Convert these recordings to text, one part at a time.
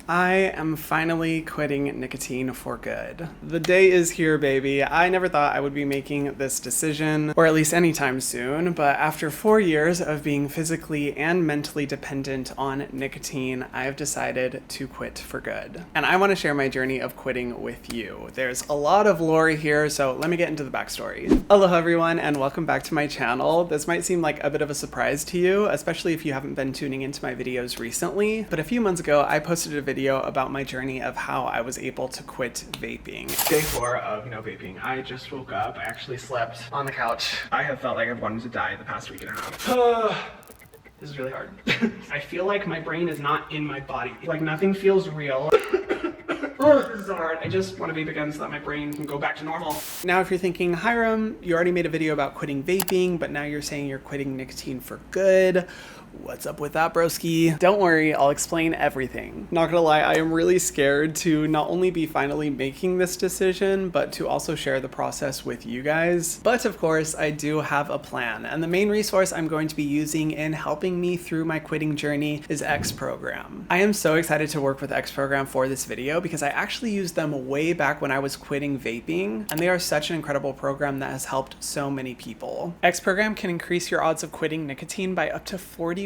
I am finally quitting nicotine for good. The day is here, baby. I never thought I would be making this decision, or at least anytime soon, but after 4 years of being physically and mentally dependent on nicotine, I have decided to quit for good. And I want to share my journey of quitting with you. There's a lot of lore here, so let me get into the backstory. Aloha everyone, and welcome back to my channel. This might seem like a bit of a surprise to you, especially if you haven't been tuning into my videos recently, but a few months ago, I posted a video about my journey of how I was able to quit vaping. Day 4 of vaping. I just woke up. I actually slept on the couch. I have felt like I've wanted to die the past week and a half. This is really hard. I feel like my brain is not in my body. Like nothing feels real. This is so hard. I just want to vape again so that my brain can go back to normal. Now, if you're thinking, Hiram, you already made a video about quitting vaping, but now you're saying you're quitting nicotine for good. What's up with that, broski? Don't worry, I'll explain everything. Not gonna lie, I am really scared to not only be finally making this decision, but to also share the process with you guys. But of course, I do have a plan, and the main resource I'm going to be using in helping me through my quitting journey is X Program. I am so excited to work with X Program for this video because I actually used them way back when I was quitting vaping, and they are such an incredible program that has helped so many people. X Program can increase your odds of quitting nicotine by up to 40%.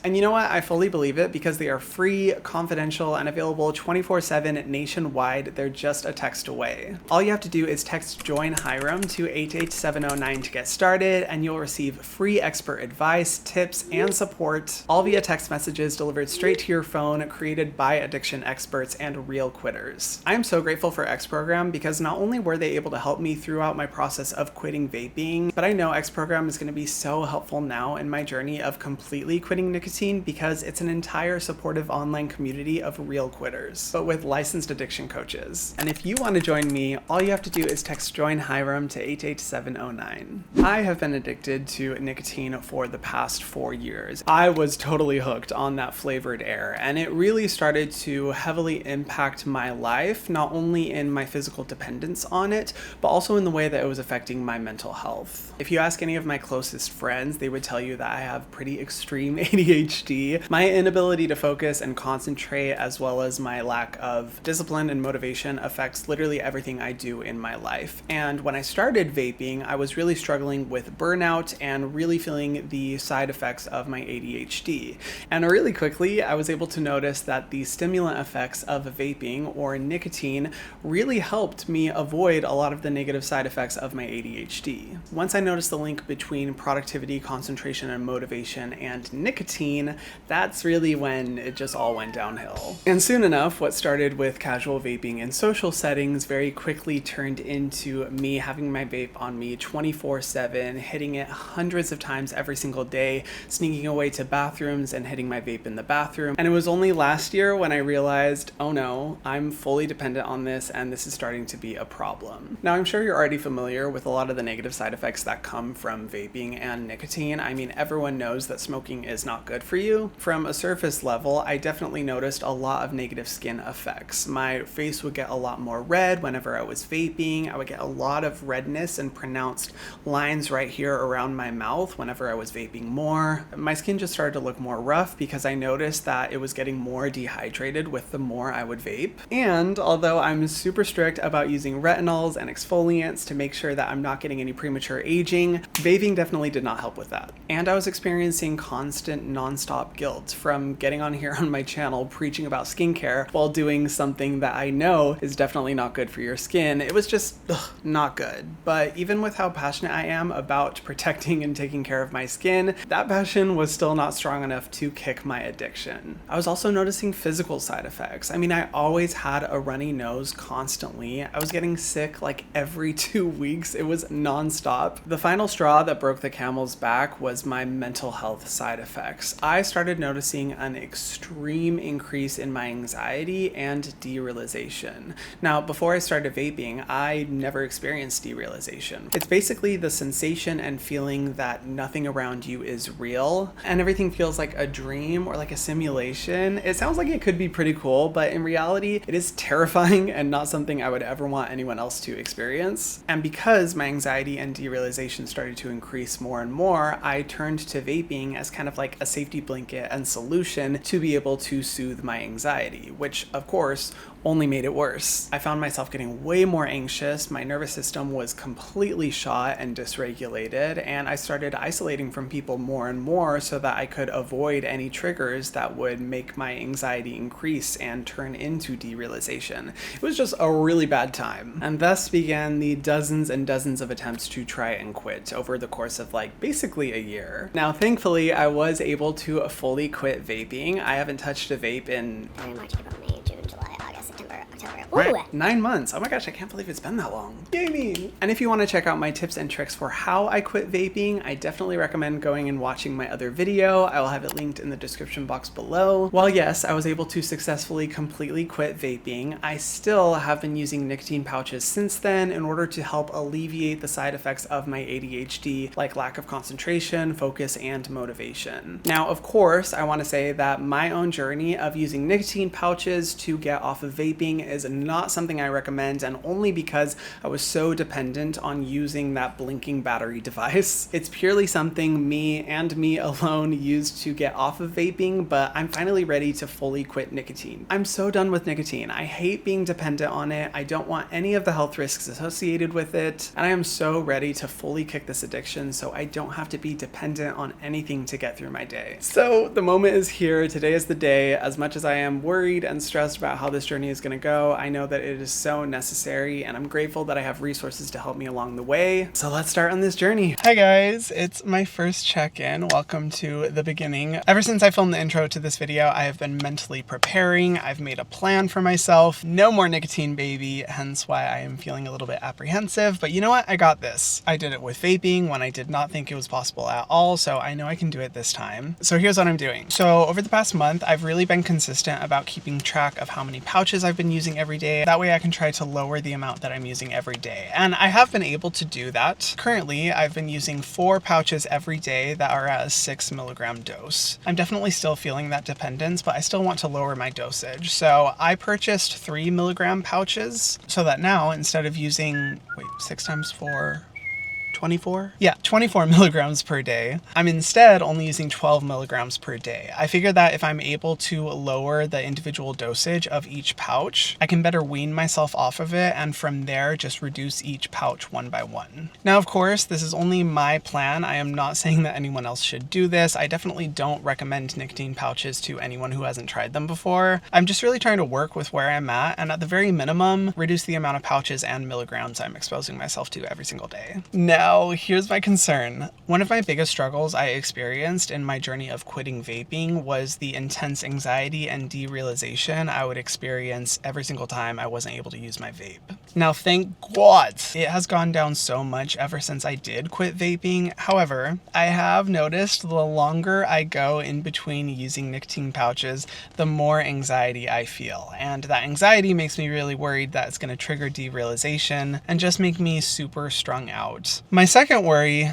And you know what? I fully believe it because they are free, confidential, and available 24/7 nationwide. They're just a text away. All you have to do is text Join Hiram to 88709 to get started, and you'll receive free expert advice, tips, and support, all via text messages delivered straight to your phone, created by addiction experts and real quitters. I am so grateful for X Program because not only were they able to help me throughout my process of quitting vaping, but I know X Program is going to be so helpful now in my journey of completely quitting nicotine because it's an entire supportive online community of real quitters, but with licensed addiction coaches. And if you want to join me, all you have to do is text Join Hiram to 88709. I have been addicted to nicotine for the past 4 years. I was totally hooked on that flavored air, and it really started to heavily impact my life, not only in my physical dependence on it, but also in the way that it was affecting my mental health. If you ask any of my closest friends, they would tell you that I have pretty extreme ADHD. My inability to focus and concentrate, as well as my lack of discipline and motivation, affects literally everything I do in my life. And when I started vaping, I was really struggling with burnout and really feeling the side effects of my ADHD. And really quickly, I was able to notice that the stimulant effects of vaping or nicotine really helped me avoid a lot of the negative side effects of my ADHD. Once I noticed the link between productivity, concentration, and motivation and nicotine, that's really when it just all went downhill. And soon enough, what started with casual vaping in social settings very quickly turned into me having my vape on me 24/7, hitting it hundreds of times every single day, sneaking away to bathrooms and hitting my vape in the bathroom. And it was only last year when I realized, oh no, I'm fully dependent on this and this is starting to be a problem. Now, I'm sure you're already familiar with a lot of the negative side effects that come from vaping and nicotine. I mean, everyone knows that smoking is not good for you. From a surface level, I definitely noticed a lot of negative skin effects. My face would get a lot more red whenever I was vaping. I would get a lot of redness and pronounced lines right here around my mouth whenever I was vaping more. My skin just started to look more rough because I noticed that it was getting more dehydrated with the more I would vape. And although I'm super strict about using retinols and exfoliants to make sure that I'm not getting any premature aging, vaping definitely did not help with that. And I was experiencing constant non-stop guilt from getting on here on my channel preaching about skincare while doing something that I know is definitely not good for your skin. It was just not good. But even with how passionate I am about protecting and taking care of my skin, that passion was still not strong enough to kick my addiction. I was also noticing physical side effects. I mean, I always had a runny nose constantly. I was getting sick like every 2 weeks. It was non-stop. The final straw that broke the camel's back was my mental health side effects. I started noticing an extreme increase in my anxiety and derealization. Now, before I started vaping, I never experienced derealization. It's basically the sensation and feeling that nothing around you is real and everything feels like a dream or like a simulation. It sounds like it could be pretty cool, but in reality, it is terrifying and not something I would ever want anyone else to experience. And because my anxiety and derealization started to increase more and more, I turned to vaping as kind of like a safety blanket and solution to be able to soothe my anxiety, which of course only made it worse. I found myself getting way more anxious, my nervous system was completely shot and dysregulated, and I started isolating from people more and more so that I could avoid any triggers that would make my anxiety increase and turn into derealization. It was just a really bad time. And thus began the dozens and dozens of attempts to try and quit over the course of like basically a year. Now, thankfully, I was able to fully quit vaping. I haven't touched a vape in March, April, May, June, July, August, September, October. Right. Ooh. 9 months. Oh my gosh, I can't believe it's been that long. Yay me! And if you want to check out my tips and tricks for how I quit vaping, I definitely recommend going and watching my other video. I will have it linked in the description box below. While yes, I was able to successfully completely quit vaping, I still have been using nicotine pouches since then in order to help alleviate the side effects of my ADHD, like lack of concentration, focus, and motivation. Now, of course, I want to say that my own journey of using nicotine pouches to get off of vaping is not something I recommend, and only because I was so dependent on using that blinking battery device. It's purely something me and me alone used to get off of vaping, but I'm finally ready to fully quit nicotine. I'm so done with nicotine. I hate being dependent on it. I don't want any of the health risks associated with it, and I am so ready to fully kick this addiction so I don't have to be dependent on anything to get through my day. So the moment is here. Today is the day. As much as I am worried and stressed about how this journey is going to go, I know that it is so necessary, and I'm grateful that I have resources to help me along the way. So let's start on this journey. Hi guys, it's my first check-in. Welcome to the beginning. Ever since I filmed the intro to this video, I have been mentally preparing. I've made a plan for myself. No more nicotine, baby, hence why I am feeling a little bit apprehensive, but you know what? I got this. I did it with vaping when I did not think it was possible at all, so I know I can do it this time. So here's what I'm doing. So over the past month, I've really been consistent about keeping track of how many pouches I've been using every day. That way I can try to lower the amount that I'm using every day. And I have been able to do that. Currently, I've been using 4 pouches every day that are at a 6 milligram dose. I'm definitely still feeling that dependence, but I still want to lower my dosage. So I purchased 3 milligram pouches so that now instead of using, 6 times 4, 24? Yeah, 24 milligrams per day. I'm instead only using 12 milligrams per day. I figured that if I'm able to lower the individual dosage of each pouch, I can better wean myself off of it, and from there just reduce each pouch one by one. Now, of course, this is only my plan. I am not saying that anyone else should do this. I definitely don't recommend nicotine pouches to anyone who hasn't tried them before. I'm just really trying to work with where I'm at the very minimum, reduce the amount of pouches and milligrams I'm exposing myself to every single day. Now, here's my concern. One of my biggest struggles I experienced in my journey of quitting vaping was the intense anxiety and derealization I would experience every single time I wasn't able to use my vape. Now, thank God, it has gone down so much ever since I did quit vaping. However, I have noticed the longer I go in between using nicotine pouches, the more anxiety I feel. And that anxiety makes me really worried that it's going to trigger derealization and just make me super strung out. My second worry,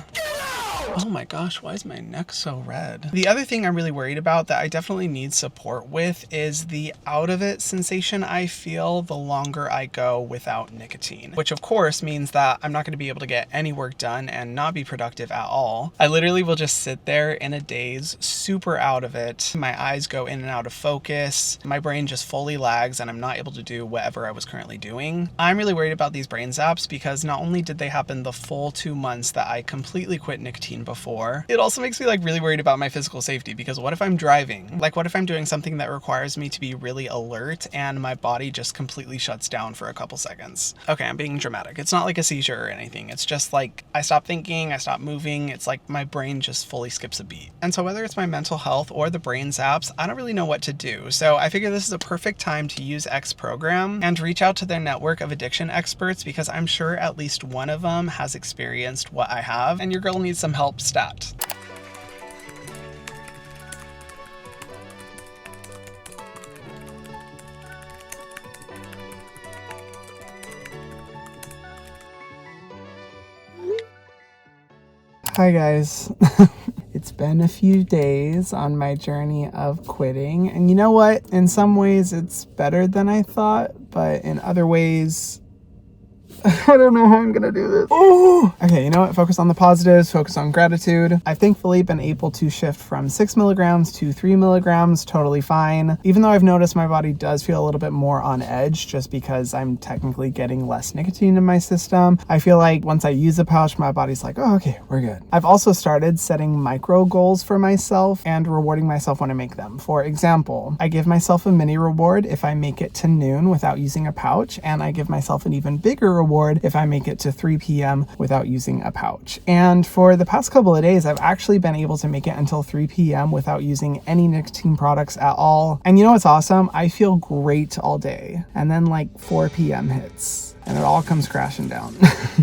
oh my gosh, why is my neck so red? The other thing I'm really worried about that I definitely need support with is the out of it sensation I feel the longer I go without nicotine, which of course means that I'm not going to be able to get any work done and not be productive at all. I literally will just sit there in a daze, super out of it. My eyes go in and out of focus. My brain just fully lags and I'm not able to do whatever I was currently doing. I'm really worried about these brain zaps because not only did they happen the full 2 months that I completely quit nicotine before, it also makes me really worried about my physical safety, because what if I'm driving? What if I'm doing something that requires me to be really alert and my body just completely shuts down for a couple seconds? Okay, I'm being dramatic. It's not like a seizure or anything. It's just I stop thinking, I stop moving. It's like my brain just fully skips a beat. And so whether it's my mental health or the brain zaps, I don't really know what to do. So I figure this is a perfect time to use X Program and reach out to their network of addiction experts, because I'm sure at least one of them has experienced what I have, and your girl needs some help stat. Hi guys. It's been a few days on my journey of quitting, and you know what? In some ways it's better than I thought, but in other ways I don't know how I'm gonna do this. Oh, okay, you know what? Focus on the positives, focus on gratitude. I've thankfully been able to shift from 6 milligrams to 3 milligrams, totally fine. Even though I've noticed my body does feel a little bit more on edge just because I'm technically getting less nicotine in my system. I feel like once I use a pouch, my body's like, oh, okay, we're good. I've also started setting micro goals for myself and rewarding myself when I make them. For example, I give myself a mini reward if I make it to noon without using a pouch, and I give myself an even bigger reward if I make it to 3 p.m. without using a pouch. And for the past couple of days, I've actually been able to make it until 3 p.m. without using any nicotine products at all. And you know what's awesome? I feel great all day. And then like 4 p.m. hits and it all comes crashing down.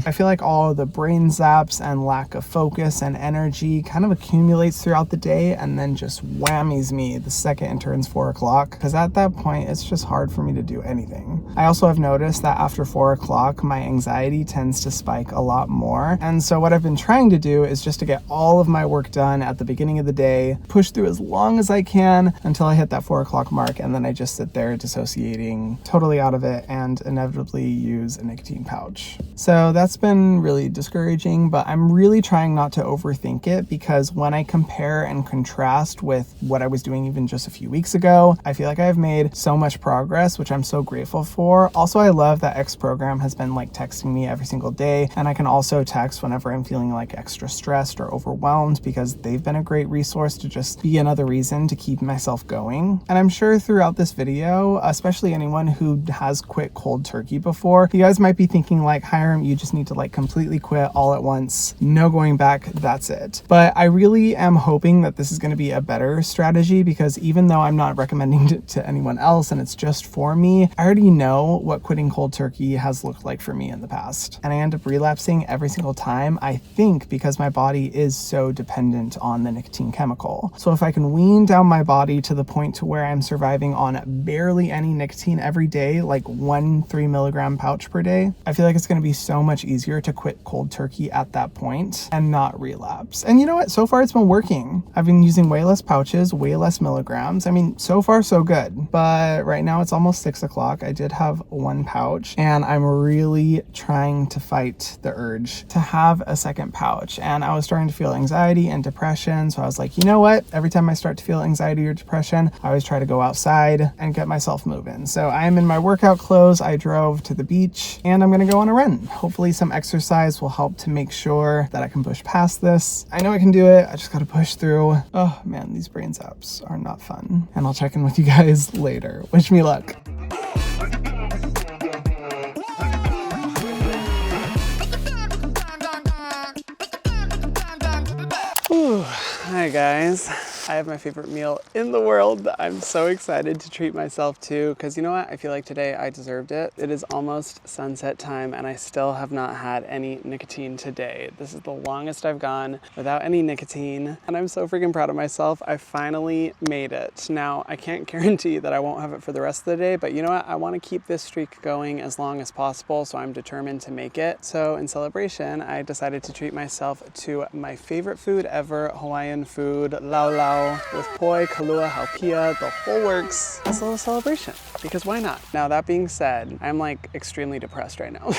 I feel like all the brain zaps and lack of focus and energy kind of accumulates throughout the day and then just whammies me the second it turns 4 o'clock. Because at that point, it's just hard for me to do anything. I also have noticed that after 4 o'clock, my anxiety tends to spike a lot more. And so what I've been trying to do is just to get all of my work done at the beginning of the day, push through as long as I can until I hit that 4 o'clock mark. And then I just sit there dissociating totally out of it and inevitably use a nicotine pouch. So that's been really discouraging, but I'm really trying not to overthink it because when I compare and contrast with what I was doing even just a few weeks ago, I feel like I've made so much progress, which I'm so grateful for. Also, I love that X program has been like texting me every single day, and I can also text whenever I'm feeling like extra stressed or overwhelmed because they've been a great resource to just be another reason to keep myself going. And I'm sure throughout this video, especially anyone who has quit cold turkey before, you guys might be thinking like, Hiram, you just need to like completely quit all at once, no going back, that's it. But I really am hoping that this is going to be a better strategy because even though I'm not recommending it to anyone else and it's just for me, I already know what quitting cold turkey has looked like for me in the past. And I end up relapsing every single time, I think because my body is so dependent on the nicotine chemical. So if I can wean down my body to the point to where I'm surviving on barely any nicotine every day, like 1 3 milligram pouch per day, I feel like it's going to be so much easier to quit cold turkey at that point and not relapse. And you know what? So far it's been working. I've been using way less pouches, way less milligrams. I mean, so far so good. But right now it's almost 6 o'clock. I did have 1 pouch and I'm really trying to fight the urge to have a second pouch. And I was starting to feel anxiety and depression. So I was like, you know what? Every time I start to feel anxiety or depression, I always try to go outside and get myself moving. So I am in my workout clothes. I drove to the beach and I'm going to go on a run. Hopefully some exercise will help to make sure that I can push past this. I know I can do it. I just got to push through. Oh man, these brain zaps are not fun. And I'll check in with you guys later. Wish me luck. Hi guys. I have my favorite meal in the world that I'm so excited to treat myself to because you know what? I feel like today I deserved it. It is almost sunset time and I still have not had any nicotine today. This is the longest I've gone without any nicotine and I'm so freaking proud of myself. I finally made it. Now, I can't guarantee that I won't have it for the rest of the day, but you know what? I want to keep this streak going as long as possible, so I'm determined to make it. So in celebration, I decided to treat myself to my favorite food ever, Hawaiian food, lau lau, with poi, kalua, haupia, the whole works, as a little celebration, because why not? Now that being said, I'm like extremely depressed right now.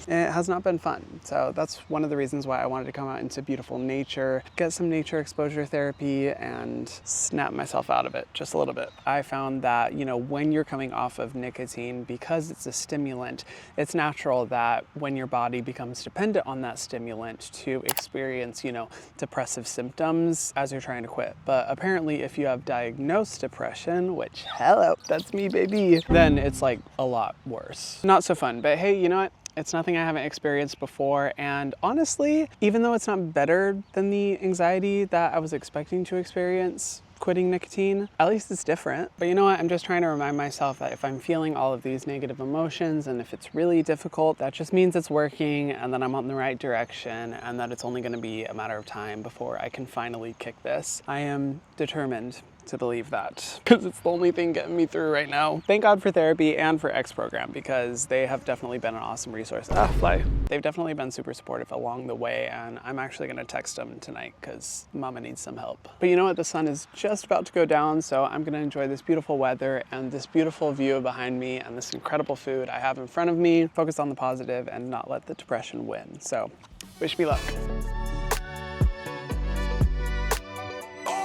It has not been fun. So that's one of the reasons why I wanted to come out into beautiful nature, get some nature exposure therapy and snap myself out of it just a little bit. I found that, you know, when you're coming off of nicotine, because it's a stimulant, it's natural that when your body becomes dependent on that stimulant to experience, you know, depressive symptoms as you're trying to quit. But apparently if you have diagnosed depression, which hello, that's me baby, then it's like a lot worse. Not so fun, but hey, you know what? It's nothing I haven't experienced before, and honestly, even though it's not better than the anxiety that I was expecting to experience quitting nicotine, at least it's different. But you know what? I'm just trying to remind myself that if I'm feeling all of these negative emotions and if it's really difficult, that just means it's working and that I'm on the right direction and that it's only going to be a matter of time before I can finally kick this. I am determined to believe that, because it's the only thing getting me through right now. Thank God for therapy and for X program, because they have definitely been an awesome resource. Fly. They've definitely been super supportive along the way, and I'm actually gonna text them tonight because mama needs some help. But you know what? The sun is just about to go down, so I'm gonna enjoy this beautiful weather and this beautiful view behind me and this incredible food I have in front of me, focus on the positive and not let the depression win. So wish me luck.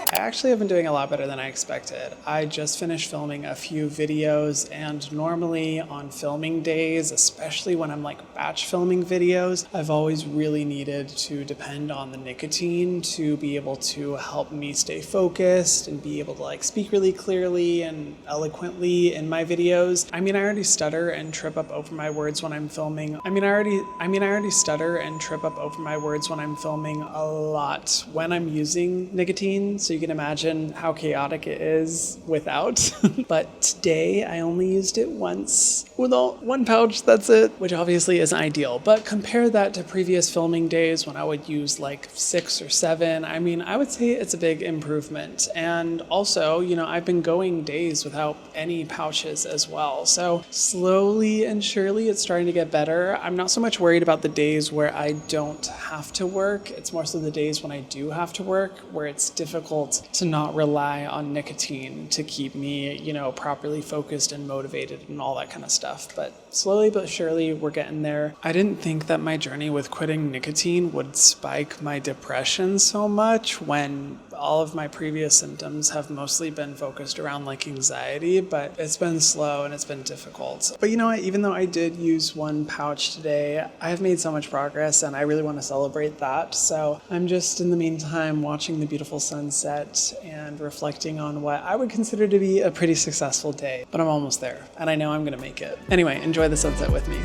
I actually have been doing a lot better than I expected. I just finished filming a few videos, and normally on filming days, especially when I'm like batch filming videos, I've always really needed to depend on the nicotine to be able to help me stay focused and be able to like speak really clearly and eloquently in my videos. I already stutter and trip up over my words when I'm filming. I already stutter and trip up over my words when I'm filming a lot when I'm using nicotine, so you can imagine how chaotic it is without. But today I only used it once with one pouch, that's it, which obviously isn't ideal. But compare that to previous filming days when I would use like 6 or 7. I would say it's a big improvement. And also, I've been going days without any pouches as well. So slowly and surely it's starting to get better. I'm not so much worried about the days where I don't have to work. It's more so the days when I do have to work, where it's difficult to not rely on nicotine to keep me, properly focused and motivated and all that kind of stuff. But slowly but surely we're getting there. I didn't think that my journey with quitting nicotine would spike my depression so much when all of my previous symptoms have mostly been focused around like anxiety, but it's been slow and it's been difficult. But you know what, even though I did use one pouch today, I have made so much progress and I really want to celebrate that. So I'm just in the meantime watching the beautiful sunset and reflecting on what I would consider to be a pretty successful day, but I'm almost there and I know I'm gonna make it. Anyway, enjoy the sunset with me.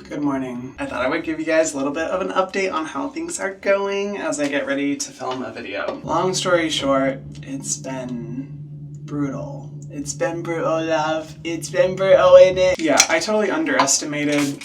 Good morning. I thought I would give you guys a little bit of an update on how things are going as I get ready to film a video. Long story short, it's been brutal. It's been brutal, love. It's been brutal, innit? Yeah, I totally underestimated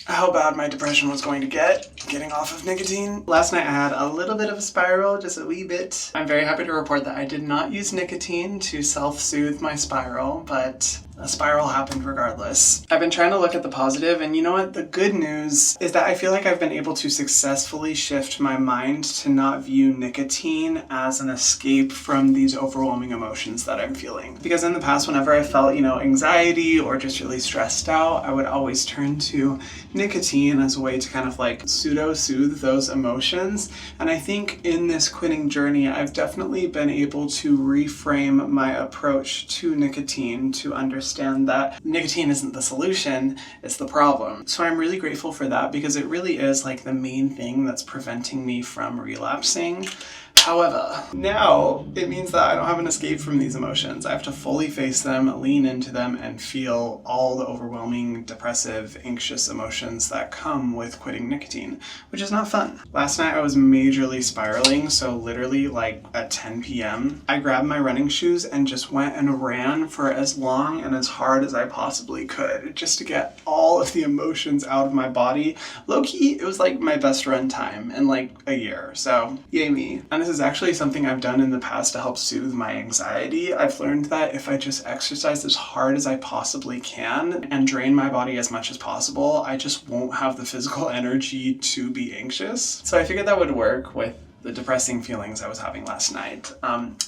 how bad my depression was going to get getting off of nicotine. Last night I had a little bit of a spiral, just a wee bit. I'm very happy to report that I did not use nicotine to self-soothe my spiral, but a spiral happened regardless. I've been trying to look at the positive, and you know what? The good news is that I feel like I've been able to successfully shift my mind to not view nicotine as an escape from these overwhelming emotions that I'm feeling. Because in the past, whenever I felt, anxiety or just really stressed out, I would always turn to nicotine as a way to kind of like pseudo-soothe those emotions. And I think in this quitting journey, I've definitely been able to reframe my approach to nicotine to understand that nicotine isn't the solution, it's the problem. So I'm really grateful for that because it really is like the main thing that's preventing me from relapsing. However, now it means that I don't have an escape from these emotions. I have to fully face them, lean into them, and feel all the overwhelming, depressive, anxious emotions that come with quitting nicotine, which is not fun. Last night I was majorly spiraling, so literally like at 10 p.m., I grabbed my running shoes and just went and ran for as long and as hard as I possibly could, just to get all of the emotions out of my body. Low-key, it was like my best run time in like a year, so yay me. And this is actually something I've done in the past to help soothe my anxiety. I've learned that if I just exercise as hard as I possibly can and drain my body as much as possible, I just won't have the physical energy to be anxious. So I figured that would work with the depressing feelings I was having last night.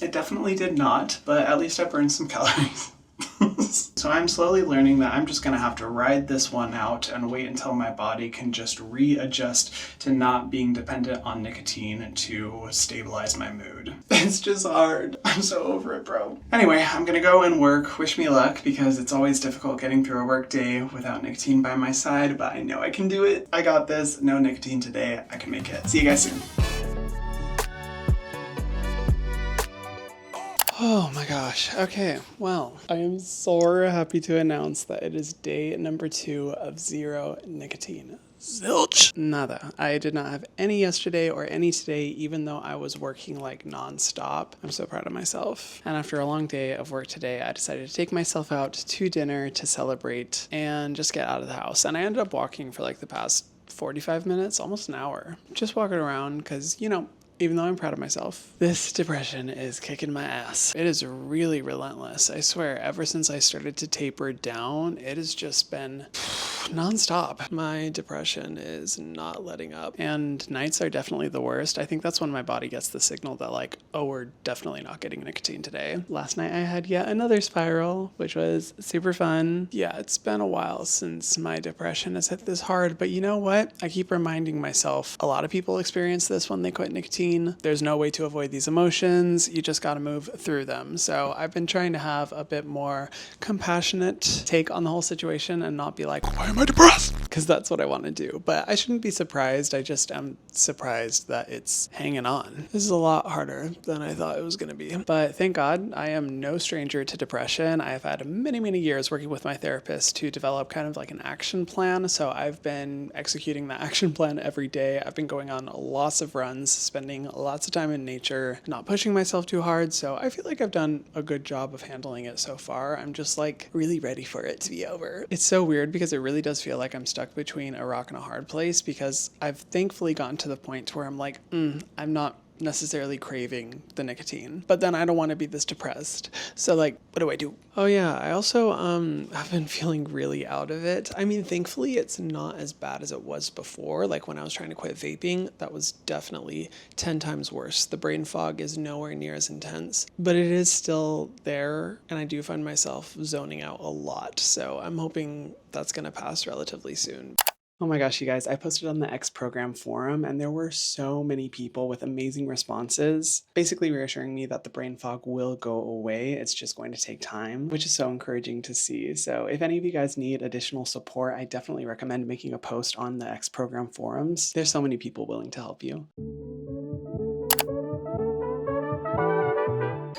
It definitely did not, but at least I burned some calories. So I'm slowly learning that I'm just gonna have to ride this one out and wait until my body can just readjust to not being dependent on nicotine to stabilize my mood. It's just hard. I'm so over it, bro. Anyway, I'm gonna go and work. Wish me luck, because it's always difficult getting through a work day without nicotine by my side, but I know I can do it. I got this. No nicotine today. I can make it. See you guys soon. Oh my gosh. Okay, well, I am so happy to announce that it is day number 2 of 0 nicotine. Zilch. Nada. I did not have any yesterday or any today, even though I was working like nonstop. I'm so proud of myself. And after a long day of work today, I decided to take myself out to dinner to celebrate and just get out of the house. And I ended up walking for like the past 45 minutes, almost an hour, just walking around because, even though I'm proud of myself, this depression is kicking my ass. It is really relentless. I swear, ever since I started to taper down, it has just been nonstop. My depression is not letting up, and nights are definitely the worst. I think that's when my body gets the signal that like, oh, we're definitely not getting nicotine today. Last night I had yet another spiral, which was super fun. Yeah, it's been a while since my depression has hit this hard, but you know what? I keep reminding myself, a lot of people experience this when they quit nicotine. There's no way to avoid these emotions. You just got to move through them. So I've been trying to have a bit more compassionate take on the whole situation and not be like, why am I depressed? Because that's what I want to do. But I shouldn't be surprised. I just am surprised that it's hanging on. This is a lot harder than I thought it was going to be. But thank God I am no stranger to depression. I have had many, many years working with my therapist to develop kind of like an action plan. So I've been executing the action plan every day. I've been going on lots of runs, spending lots of time in nature, not pushing myself too hard. So I feel like I've done a good job of handling it so far. I'm just like really ready for it to be over. It's so weird because it really does feel like I'm stuck between a rock and a hard place because I've thankfully gotten to the point where I'm like, I'm not necessarily craving the nicotine, but then I don't want to be this depressed. So like, what do I do? Oh yeah, I also have been feeling really out of it. I mean, thankfully it's not as bad as it was before. Like when I was trying to quit vaping, that was definitely 10 times worse. The brain fog is nowhere near as intense, but it is still there, and I do find myself zoning out a lot. So I'm hoping that's gonna pass relatively soon. Oh my gosh, you guys, I posted on the X program forum and there were so many people with amazing responses, basically reassuring me that the brain fog will go away. It's just going to take time, which is so encouraging to see. So if any of you guys need additional support, I definitely recommend making a post on the X program forums. There's so many people willing to help you.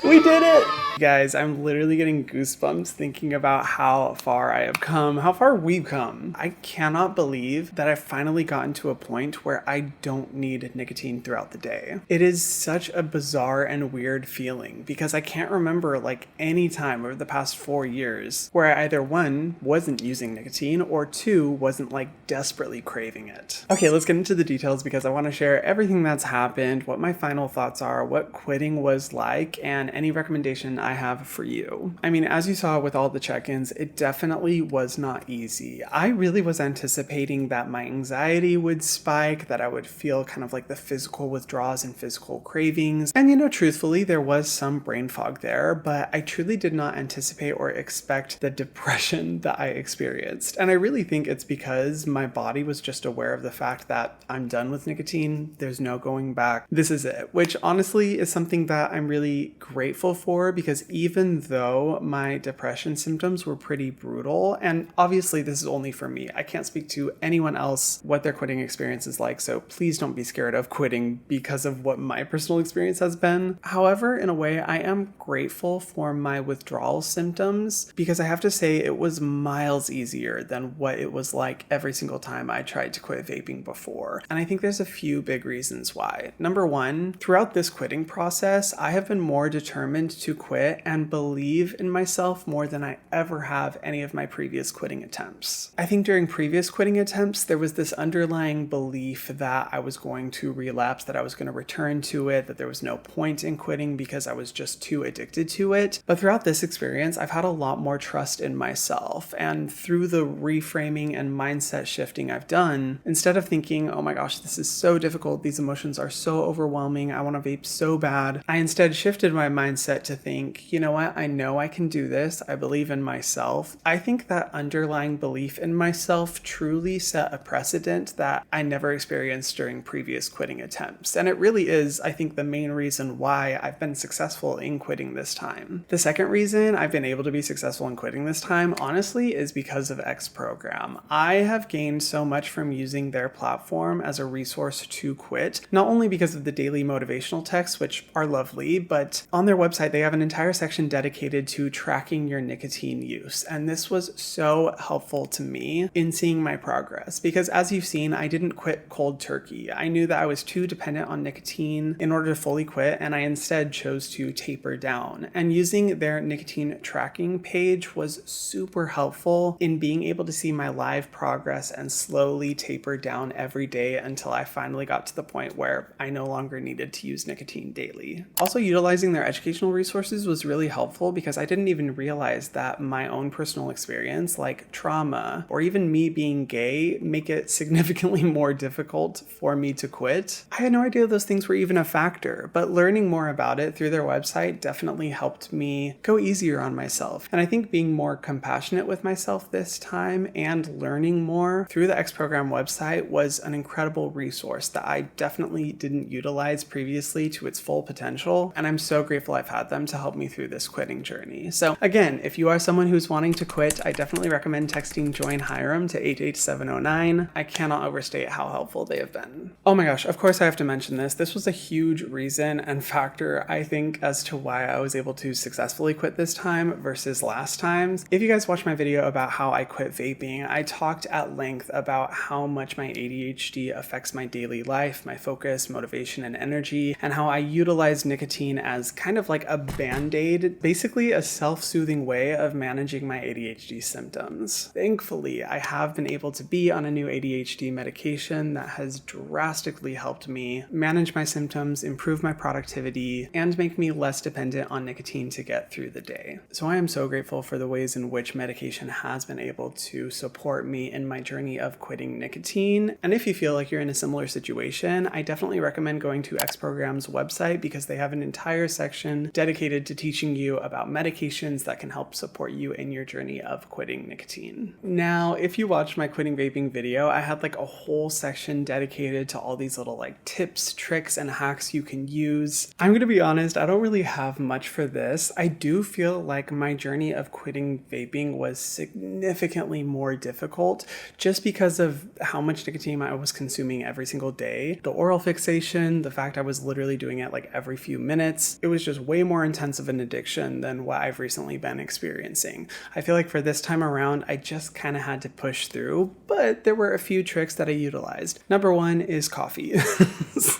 We did it! Guys, I'm literally getting goosebumps thinking about how far I have come, how far we've come. I cannot believe that I've finally gotten to a point where I don't need nicotine throughout the day. It is such a bizarre and weird feeling because I can't remember like any time over the past 4 years where I either one, wasn't using nicotine, or two, wasn't like desperately craving it. Okay, let's get into the details because I want to share everything that's happened, what my final thoughts are, what quitting was like, and any recommendation I have for you. I mean, as you saw with all the check-ins, it definitely was not easy. I really was anticipating that my anxiety would spike, that I would feel kind of like the physical withdrawals and physical cravings. And truthfully, there was some brain fog there, but I truly did not anticipate or expect the depression that I experienced. And I really think it's because my body was just aware of the fact that I'm done with nicotine. There's no going back. This is it, which honestly is something that I'm really grateful for because even though my depression symptoms were pretty brutal, and obviously this is only for me, I can't speak to anyone else what their quitting experience is like, so please don't be scared of quitting because of what my personal experience has been. However, in a way, I am grateful for my withdrawal symptoms because I have to say it was miles easier than what it was like every single time I tried to quit vaping before. And I think there's a few big reasons why. Number one, throughout this quitting process, I have been more determined to quit and believe in myself more than I ever have any of my previous quitting attempts. I think during previous quitting attempts, there was this underlying belief that I was going to relapse, that I was going to return to it, that there was no point in quitting because I was just too addicted to it. But throughout this experience, I've had a lot more trust in myself. And through the reframing and mindset shifting I've done, instead of thinking, oh my gosh, this is so difficult, these emotions are so overwhelming, I want to vape so bad, I instead shifted my mindset to think, you know what, I know I can do this, I believe in myself. I think that underlying belief in myself truly set a precedent that I never experienced during previous quitting attempts. And it really is, I think, the main reason why I've been successful in quitting this time. The second reason I've been able to be successful in quitting this time, honestly, is because of X Program. I have gained so much from using their platform as a resource to quit, not only because of the daily motivational texts, which are lovely, but on their website, they have an entire entire section dedicated to tracking your nicotine use. And this was so helpful to me in seeing my progress because, as you've seen, I didn't quit cold turkey. I knew that I was too dependent on nicotine in order to fully quit, and I instead chose to taper down. And using their nicotine tracking page was super helpful in being able to see my live progress and slowly taper down every day until I finally got to the point where I no longer needed to use nicotine daily. Also, utilizing their educational resources was really helpful because I didn't even realize that my own personal experience, like trauma or even me being gay, make it significantly more difficult for me to quit. I had no idea those things were even a factor, but learning more about it through their website definitely helped me go easier on myself. And I think being more compassionate with myself this time and learning more through the X Program website was an incredible resource that I definitely didn't utilize previously to its full potential. And I'm so grateful I've had them to help me through this quitting journey. So again, if you are someone who's wanting to quit, I definitely recommend texting Join Hiram to 88709. I cannot overstate how helpful they have been. Oh my gosh, of course I have to mention this. This was a huge reason and factor, I think, as to why I was able to successfully quit this time versus last times. If you guys watched my video about how I quit vaping, I talked at length about how much my ADHD affects my daily life, my focus, motivation, and energy, and how I utilize nicotine as kind of like a band-aid, basically a self-soothing way of managing my ADHD symptoms. Thankfully, I have been able to be on a new ADHD medication that has drastically helped me manage my symptoms, improve my productivity, and make me less dependent on nicotine to get through the day. So I am so grateful for the ways in which medication has been able to support me in my journey of quitting nicotine. And if you feel like you're in a similar situation, I definitely recommend going to X Program's website because they have an entire section dedicated to teaching you about medications that can help support you in your journey of quitting nicotine. Now, if you watched my quitting vaping video, I had like a whole section dedicated to all these little like tips, tricks, and hacks you can use. I'm gonna be honest, I don't really have much for this. I do feel like my journey of quitting vaping was significantly more difficult just because of how much nicotine I was consuming every single day. The oral fixation, the fact I was literally doing it like every few minutes, it was just way more intense of an addiction than what I've recently been experiencing. I feel like for this time around, I just kind of had to push through, but there were a few tricks that I utilized. Number one is coffee.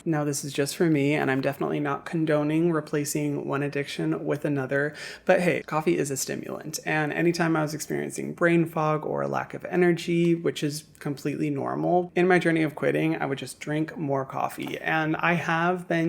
Now, this is just for me, and I'm definitely not condoning replacing one addiction with another, but hey, coffee is a stimulant, and anytime I was experiencing brain fog or a lack of energy, which is completely normal, in my journey of quitting, I would just drink more coffee, and I have been,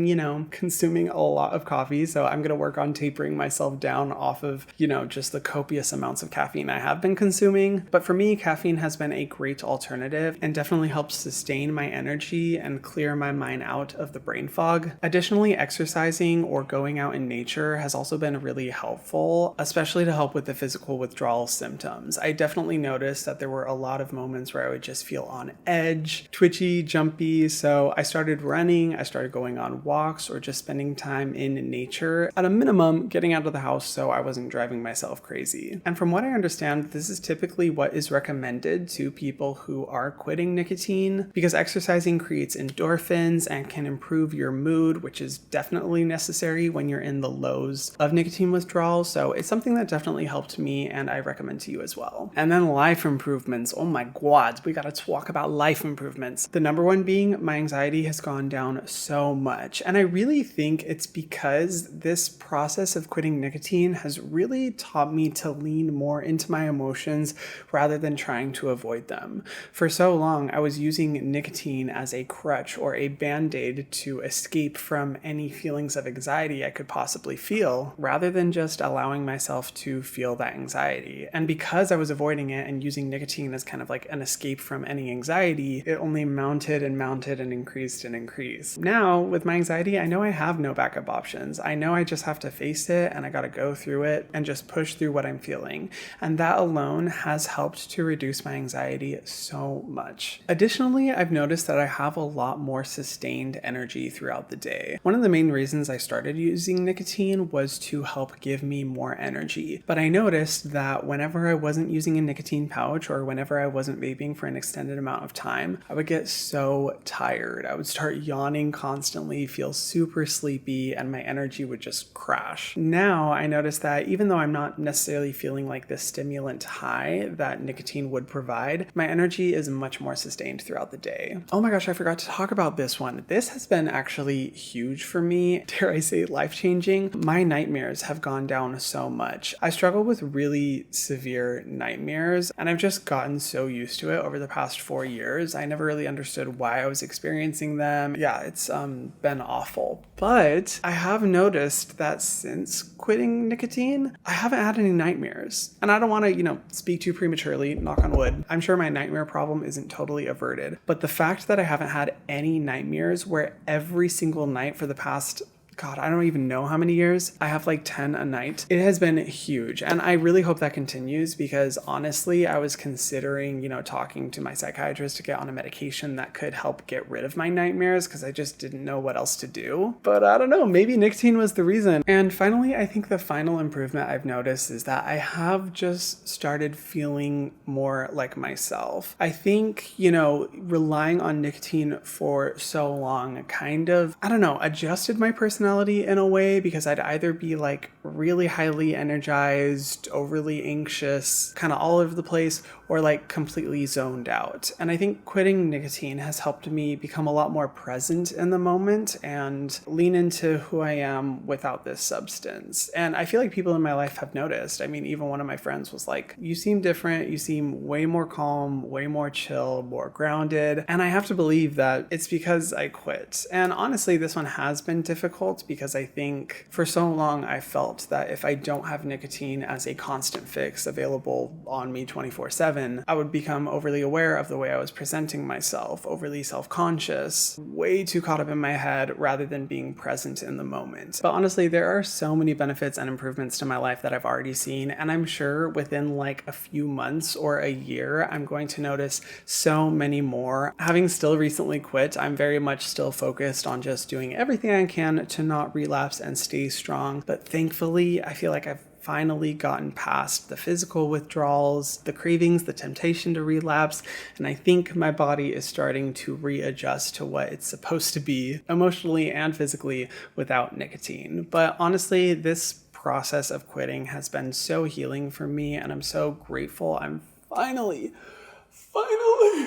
consuming a lot of coffee, so I'm gonna work on tapering myself down off of, just the copious amounts of caffeine I have been consuming. But for me, caffeine has been a great alternative and definitely helps sustain my energy and clear my mind out of the brain fog. Additionally, exercising or going out in nature has also been really helpful, especially to help with the physical withdrawal symptoms. I definitely noticed that there were a lot of moments where I would just feel on edge, twitchy, jumpy, so I started running, I started going on walks, or just spending time in nature. At a minimum, getting out of the house so I wasn't driving myself crazy. And from what I understand, this is typically what is recommended to people who are quitting nicotine because exercising creates endorphins and can improve your mood, which is definitely necessary when you're in the lows of nicotine withdrawal. So it's something that definitely helped me and I recommend to you as well. And then life improvements. Oh my God, we gotta talk about life improvements. The number one being my anxiety has gone down so much. And I really think it's because this process of quitting nicotine has really taught me to lean more into my emotions rather than trying to avoid them. For so long, I was using nicotine as a crutch or a band-aid to escape from any feelings of anxiety I could possibly feel, rather than just allowing myself to feel that anxiety. And because I was avoiding it and using nicotine as kind of like an escape from any anxiety, it only mounted and mounted and increased and increased. Now, with my anxiety, I know I have no backup options. I know I just have to face it and I gotta go through it and just push through what I'm feeling. And that alone has helped to reduce my anxiety so much. Additionally, I've noticed that I have a lot more sustained energy throughout the day. One of the main reasons I started using nicotine was to help give me more energy. But I noticed that whenever I wasn't using a nicotine pouch or whenever I wasn't vaping for an extended amount of time, I would get so tired. I would start yawning constantly, feel super sleepy, and my energy would just crash. gosh. Now I notice that even though I'm not necessarily feeling like the stimulant high that nicotine would provide, my energy is much more sustained throughout the day. Oh my gosh, I forgot to talk about this one. This has been actually huge for me, dare I say life-changing. My nightmares have gone down so much. I struggle with really severe nightmares, and I've just gotten so used to it over the past 4 years. I never really understood why I was experiencing them. Yeah, it's been awful. But I have noticed that since quitting nicotine, I haven't had any nightmares. And I don't want to, speak too prematurely, knock on wood. I'm sure my nightmare problem isn't totally averted. But the fact that I haven't had any nightmares where every single night for the past God, I don't even know how many years. I have like 10 a night. It has been huge. And I really hope that continues because honestly, I was considering, talking to my psychiatrist to get on a medication that could help get rid of my nightmares because I just didn't know what else to do. But I don't know, maybe nicotine was the reason. And finally, I think the final improvement I've noticed is that I have just started feeling more like myself. I think, relying on nicotine for so long kind of, adjusted my personality in a way because I'd either be like really highly energized, overly anxious, kind of all over the place, or like completely zoned out. And I think quitting nicotine has helped me become a lot more present in the moment and lean into who I am without this substance. And I feel like people in my life have noticed. I mean, even one of my friends was like, you seem different. You seem way more calm, way more chill, more grounded. And I have to believe that it's because I quit. And honestly, this one has been difficult because I think for so long I felt that if I don't have nicotine as a constant fix available on me 24/7, I would become overly aware of the way I was presenting myself, overly self-conscious, way too caught up in my head rather than being present in the moment. But honestly, there are so many benefits and improvements to my life that I've already seen, and I'm sure within like a few months or a year, I'm going to notice so many more. Having still recently quit, I'm very much still focused on just doing everything I can to not relapse and stay strong. But thankfully, I feel like I've finally gotten past the physical withdrawals, the cravings, the temptation to relapse, and I think my body is starting to readjust to what it's supposed to be emotionally and physically without nicotine. But honestly, this process of quitting has been so healing for me, and I'm so grateful I'm finally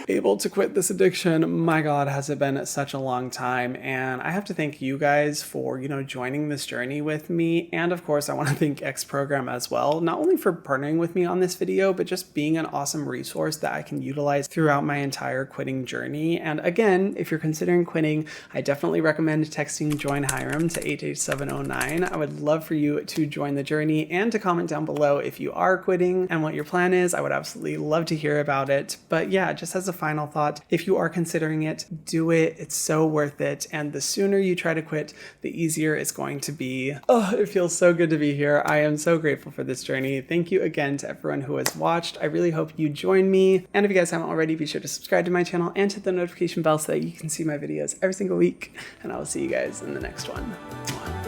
able to quit this addiction. My God, has it been such a long time. And I have to thank you guys for, joining this journey with me. And of course, I want to thank X Program as well, not only for partnering with me on this video, but just being an awesome resource that I can utilize throughout my entire quitting journey. And again, if you're considering quitting, I definitely recommend texting Join Hiram to 88709. I would love for you to join the journey and to comment down below if you are quitting and what your plan is. I would absolutely love to hear about it. But yeah, just as a final thought, if you are considering it, do it. It's so worth it. And the sooner you try to quit, the easier it's going to be. Oh, it feels so good to be here. I am so grateful for this journey. Thank you again to everyone who has watched. I really hope you join me. And if you guys haven't already, be sure to subscribe to my channel and hit the notification bell so that you can see my videos every single week. And I will see you guys in the next one.